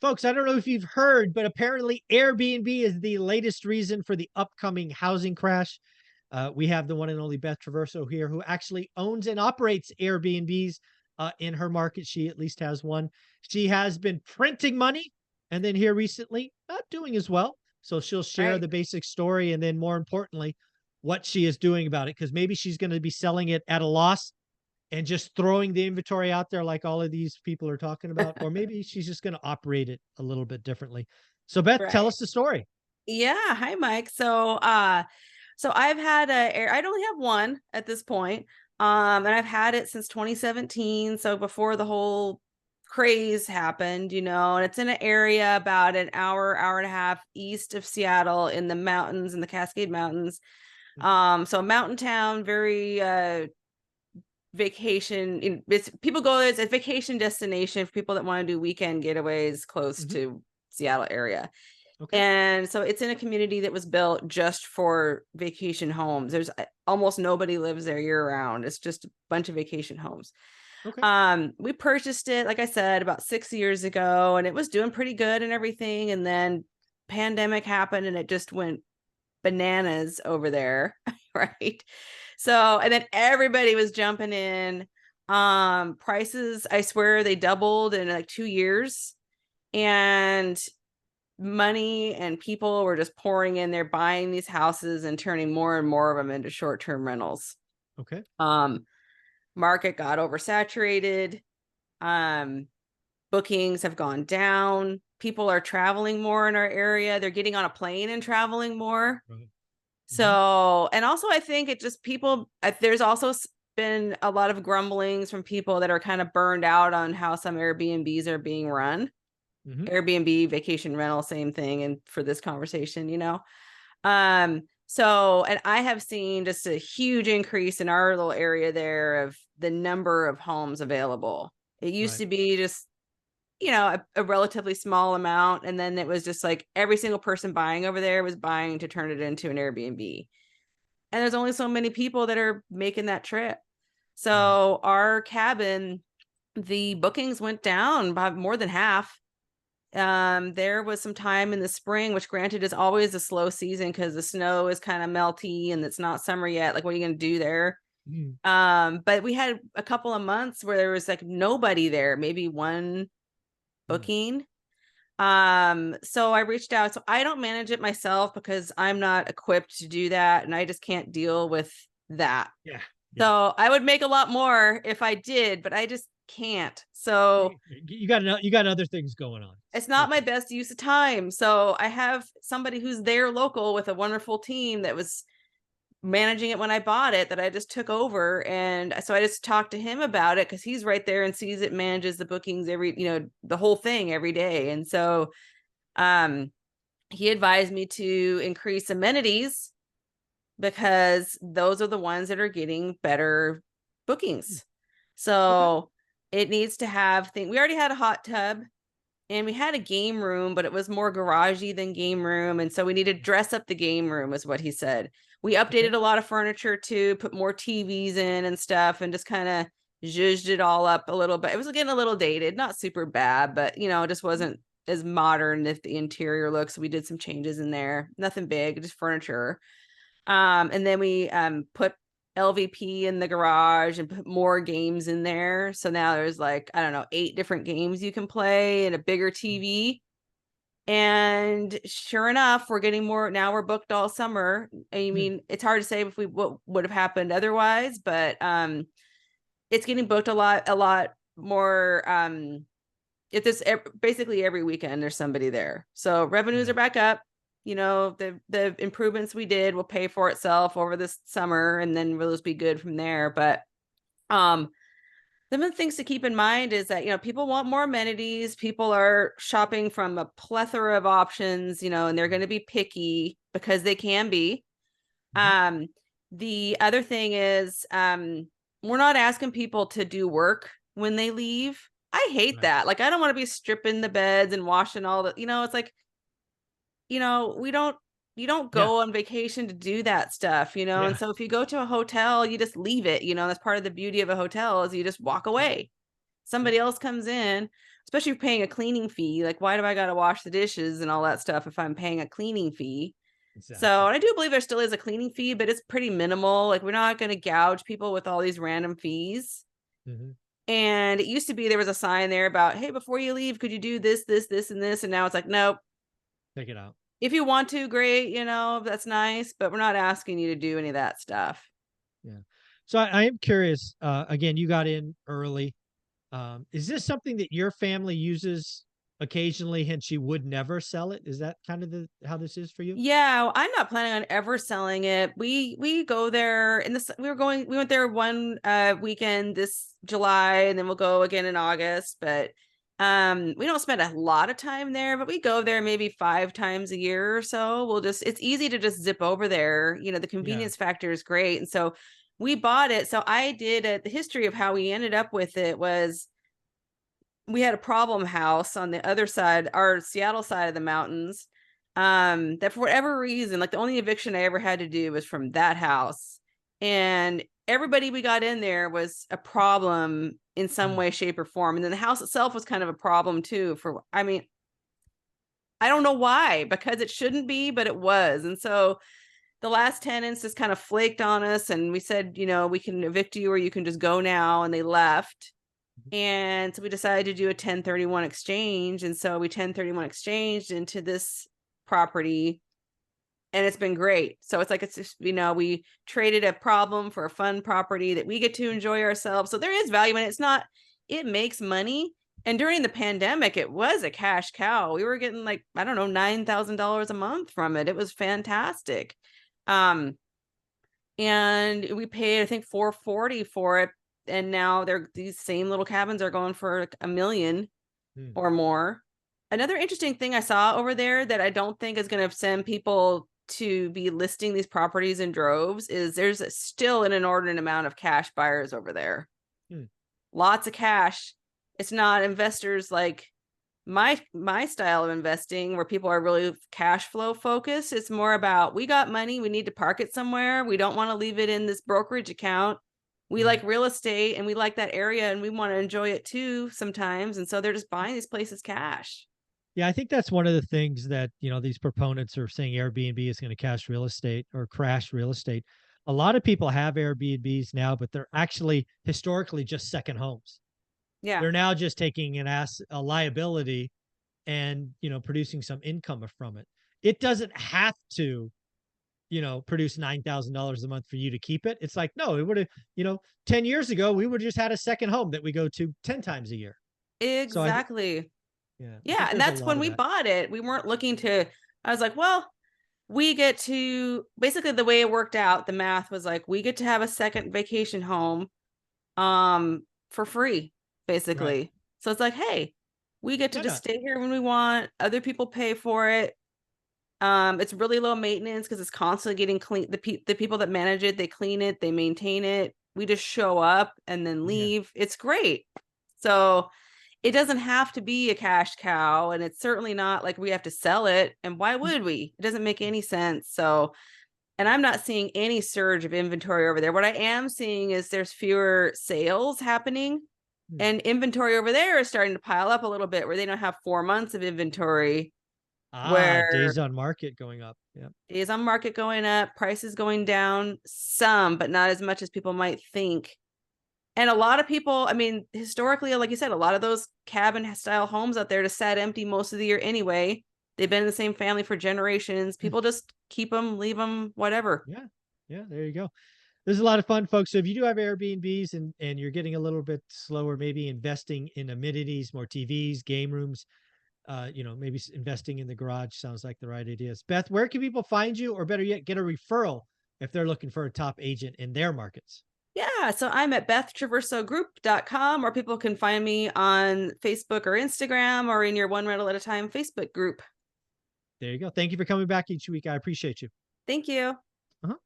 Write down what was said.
Folks, I don't know if you've heard, but apparently Airbnb is the latest reason for the upcoming housing crash. We have the one and only Beth Traverso here, who actually owns and operates Airbnbs in her market. She at least has one. She has been printing money, and then here recently, not doing as well. So she'll share Right. the basic story, and then more importantly, what she is doing about it. Because maybe she's going to be selling it at a loss and just throwing the inventory out there like all of these people are talking about, or maybe she's just going to operate it a little bit differently. So Beth, tell Right. us the story. Yeah. Hi, Mike. So I've had I only have one at this point. And I've had it since 2017. So before the whole craze happened, and it's in an area about an hour and a half east of Seattle in the mountains, in the Cascade Mountains. Mhm. So a mountain town, very vacation. People go there. It's a vacation destination for people that want to do weekend getaways close Mhm. to Seattle area. Okay. And so it's in a community that was built just for vacation homes. There's almost nobody lives there year round. It's just a bunch of vacation homes. Okay. We purchased it, like I said, about 6 years ago, and it was doing pretty good and everything. And then pandemic happened and it just went bananas over there. Right. So, and then everybody was jumping in. Prices, I swear they doubled in like 2 years. And money and people were just pouring in there, buying these houses and turning more and more of them into short-term rentals. Okay. Um, Market got oversaturated. Um, Bookings have gone down. People are traveling more in our area. They're getting on a plane and traveling more. Right. Mhm. So, and also I think it just there's also been a lot of grumblings from people that are kind of burned out on how some Airbnbs are being run. Mhm. Airbnb, vacation rental, same thing. And for this conversation. So, and I have seen just a huge increase in our little area there of the number of homes available. It used Right. to be just, a relatively small amount. And then it was just like every single person buying over there was buying to turn it into an Airbnb. And there's only so many people that are making that trip. Right. So our cabin, the bookings went down by more than half. There was some time in the spring, which granted is always a slow season because the snow is kind of melty and it's not summer yet. Like, what are you going to do there? Mhm. But we had a couple of months where there was like nobody there, maybe one Mm. booking. So I reached out. So I don't manage it myself because I'm not equipped to do that, and I just can't deal with that. Yeah. Yeah. So I would make a lot more if I did, but I just can't. So You got other things going on. it's not my Okay. best use of time. So I have somebody who's there local with a wonderful team that was managing it when I bought it that I just took over. And so I just talked to him about it because he's right there and sees it, manages the bookings the whole thing every day. And so um he advised me to increase amenities because those are the ones that are getting better Mm. bookings. Okay. So it needs to have things. We already had a hot tub and we had a game room, but it was more garagey than game room. And so we needed to dress up the game room, is what he said. We Okay. updated a lot of furniture too, put more TVs in and stuff, and just kind of zhuzhed it all up a little bit. It was getting a little dated, not super bad, but it just wasn't as modern as the interior looks. So we did some changes in there, nothing big, just furniture. And then we put LVP in the garage and put more games in there. So now there's like, I don't know, 8 different games you can play and a bigger TV. And sure enough, we're getting more now. We're booked all summer. I Mm. mean, it's hard to say if what would have happened otherwise, but it's getting booked a lot more. If this basically every weekend there's somebody there, so revenues Yeah. are back up. The improvements we did will pay for itself over this summer, and then we'll just be good from there. But um some of the things to keep in mind is that people want more amenities. People are shopping from a plethora of options, and they're going Right. to be picky because they can be. Mhm. um the other thing is, we're not asking people to do work when they leave. I hate Right. that. Like, I don't want to be stripping the beds and washing all the, it's like, we don't, you don't Yeah. go on vacation to do that stuff, and Yeah. so if you go to a hotel, you just leave it. That's part of the beauty of a hotel is you just walk Yep. away. Somebody else comes in, especially if you're paying a cleaning fee. Like, why do I got to wash the dishes and all that stuff if I'm paying a cleaning fee? So, Exactly. and I do believe there still is a cleaning fee, but it's pretty minimal. Like, we're not going to gouge people with all these random fees. Hmm. And it used to be there was a sign there about, hey, before you leave, could you do this, this, this, and this? And now it's like, nope. Take it out. If you want to, great, that's nice, but we're not asking you to do any of that stuff. Yeah. So I am curious. Again, you got in early. Is this something that your family uses occasionally, hence you would never sell it? Is that kind of how this is for you? Yeah, I'm not planning on ever selling it. We go there in this. We went there one weekend this July, and then we'll go again in August. But we don't spend a lot of time there, but we go there maybe 5 times a year or so. It's easy to just zip over there. The Yeah. convenience factor is great, and so we bought it. So I did the history of how we ended up with it was we had a problem house on the other side, our Seattle side of the mountains. That for whatever reason, like the only eviction I ever had to do was from that house. And everybody we got in there was a problem in some Mm. way, shape, or form. And then the house itself was kind of a problem too. I don't know why, because it shouldn't be, but it was. And so the last tenants just kind of flaked on us, and we said, we can evict you or you can just go now. And they left. And so we decided to do a 1031 exchange. And so we 1031 exchanged into this property, and it's been great. So it's just, we traded a problem for a fun property that we get to enjoy ourselves. So there is value in it. It makes money. And during the pandemic, it was a cash cow. We were getting like, I don't know, $9,000 a month from it. It was fantastic. Um, and we paid, I think, $440 for it. And now these same little cabins are going for like $1 million Mm. or more. Another interesting thing I saw over there that I don't think is going to send people to be listing these properties in droves is there's still an inordinate amount of cash buyers over there. Mm. Lots of cash. It's not investors like my style of investing where people are really cash flow focused. It's more about, we got money, we need to park it somewhere. We don't want to leave it in this brokerage account. We Right. like real estate and we like that area and we want to enjoy it too sometimes. And so they're just buying these places cash. Yeah, I think that's one of the things that, these proponents are saying Airbnb is going to cash real estate or crash real estate. A lot of people have Airbnbs now, but they're actually historically just second homes. Yeah, They're now just taking a liability and, producing some income from it. It doesn't have to, produce $9,000 a month for you to keep it. It's like, no, it would have, 10 years ago, we would have just had a second home that we go to 10 times a year. So exactly. I Yeah. think And there's a that's lot when of we that. bought it. We weren't looking to, I was like, well, we get to basically the way it worked out, the math was like, we get to have a second vacation home for free, Right. basically. So it's like, hey, we get to Why just not? stay here when we want. Other people pay for it. It's really low maintenance because it's constantly getting clean. The people that manage it, they clean it, they maintain it. We just show up and then Yeah. leave. It's great. So it doesn't have to be a cash cow, and it's certainly not like we have to sell it. And why would we? It doesn't make any sense. So, and I'm not seeing any surge of inventory over there. What I am seeing is there's fewer sales happening, Hmm. and inventory over there is starting to pile up a little bit where they don't have 4 months of inventory, Days where on market going up. Yeah. days on market going up, prices going down some, but not as much as people might think. And a lot of people, I mean, historically, like you said, a lot of those cabin style homes out there just sat empty most of the year anyway. They've been in the same family for generations. Hmm. People just keep them, leave them, whatever. Yeah. Yeah. There you go. This is a lot of fun, folks. So if you do have Airbnbs and you're getting a little bit slower, maybe investing in amenities, more TVs, game rooms, maybe investing in the garage sounds like the right ideas. Beth, where can people find you, or better yet, get a referral if they're looking for a top agent in their markets? Yeah. So I'm at bethtraversogroup.com, or people can find me on Facebook or Instagram or in your One Rental at a Time Facebook group. There you go. Thank you for coming back each week. I appreciate you. Thank you.